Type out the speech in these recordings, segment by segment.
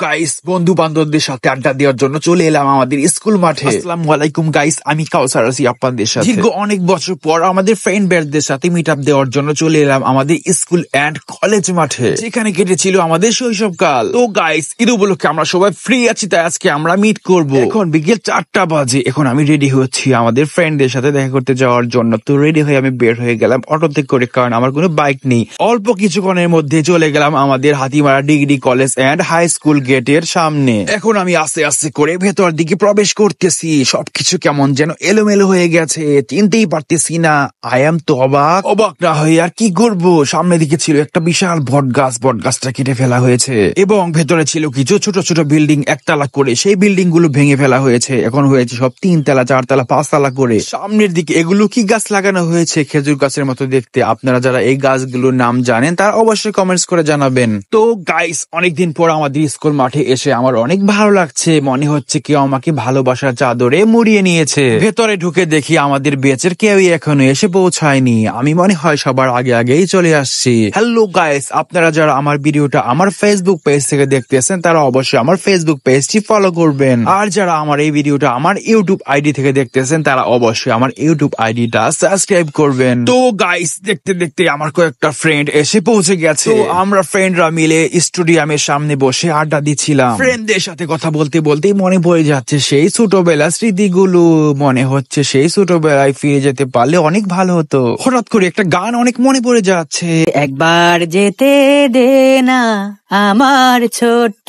Guys, বন্ধু বান্ধবদের সাথে আড্ডা দেওয়ার জন্য চলে এলাম আমাদের স্কুল মাঠে। আসসালামু আলাইকুম গাইস, আমি কাউসার আছি আপনাদের সাথে। দীর্ঘ অনেক বছর পর আমাদের ফ্রেন্ড ব্যাচদের সাথে মিট আপ দেওয়ার জন্য চলে এলাম আমাদের স্কুল এন্ড কলেজ মাঠে, যেখানে কেটেছিল আমাদের শৈশবকাল। তো গাইস, ঈদ উপলক্ষে আমরা সবাই ফ্রি আছি, তাই আজকে আমরা মিট করব। এখন বিকেল 4টা বাজে। এখন আমি রেডি হচ্ছি আমাদের ফ্রেন্ডদের সাথে দেখা করতে যাওয়ার জন্য। তো রেডি হয়ে আমি বের হয়ে গেলাম অটোতে করে, কারণ আমার কোনো বাইক নেই। অল্প কিছুক্ষণের মধ্যে চলে গেলাম আমাদের Hatimara degree college and high school গেটের সামনে। এখন আমি আস্তে আস্তে করে ভেতর দিকে প্রবেশ করতেছি। সবকিছু কেমন যেন এলোমেলো হয়ে গেছে, চিনতেই পারতেছি না। আই এম তো অবাক না হয়ে আর কি করবো। সামনে দিকে ছিল একটা বিশাল বট গাছ, বট গাছটা কেটে ফেলা হয়েছে এবং ভেতরে ছিল কিছু ছোট ছোট বিল্ডিং, একতলা করে। সেই বিল্ডিং গুলো ভেঙে ফেলা হয়েছে, এখন হয়েছে সব 3তলা 4তলা 5তলা করে। সামনের দিকে এগুলো কি গাছ লাগানো হয়েছে, খেজুর গাছের মতো দেখতে। আপনারা যারা এই গাছগুলোর নাম জানেন তারা অবশ্যই কমেন্টস করে জানাবেন। তো গাইস, অনেকদিন পর আমাদের স্কুল মাঠে এসে আমার অনেক ভালো লাগছে। মনে হচ্ছে কেউ আমাকে ভালোবাসার চাদরে মুড়িয়ে নিয়েছে। ভেতরে ঢুকে দেখি আমাদের বেচের কেউই এখনো এসে পৌঁছায়নি। আমি মনে হয় সবার আগেই চলে আসছি। হ্যালো গাইস, আপনারা যারা আমার ভিডিওটা আমার ফেসবুক পেজ থেকে দেখতেছেন তারা অবশ্যই আমার ফেসবুক পেজটি ফলো করবেন। আর যারা আমার এই ভিডিওটা আমার ইউটিউব আইডি থেকে দেখতেছেন তারা অবশ্যই আমার ইউটিউব আইডিটা সাবস্ক্রাইব করবেন। তো গাইস, দেখতে দেখতে আমার কয়েকটা ফ্রেন্ড এসে পৌঁছে গেছে। তো আমরা ফ্রেন্ডরা মিলে স্টেডিয়ামের সামনে বসে আড্ডা দিচ্ছিলাম। ফ্রেন্ডদের সাথে কথা বলতে বলতেই মনে পড়ে যাচ্ছে সেই ছোটবেলার স্মৃতিগুলো। মনে হচ্ছে সেই ছোটবেলায় ফিরে যেতে পারলে অনেক ভালো হতো। হঠাৎ করে একটা গান অনেক মনে পড়ে যাচ্ছে। একবার যেতে দে না আমার ছোট্ট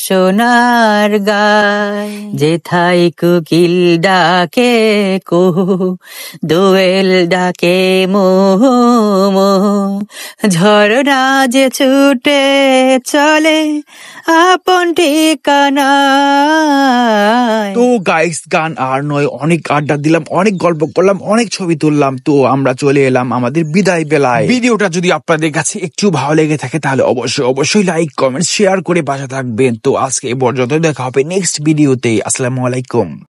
সোনার গায়, যেথায় কোকিল ডাকে কুহু, দোয়েল ডাকে মোহ মোহ, ঝরনা যে ছুটে চলে আপন ঠিকানায়। তো গাইস, গান আর নয়, অনেক আড্ডা দিলাম, অনেক গল্প করলাম, অনেক ছবি তুললাম। তো আমরা চলে এলাম আমাদের বিদায় বেলায়। ভিডিওটা যদি আপনাদের কাছে একটু ভালো লেগে থাকে তাহলে অবশ্যই লাইক কমেন্ট শেয়ার করে পাশে থাকবেন। তো আজকে এই পর্যন্ত, দেখা হবে নেক্সট ভিডিওতে। আসসালামু আলাইকুম।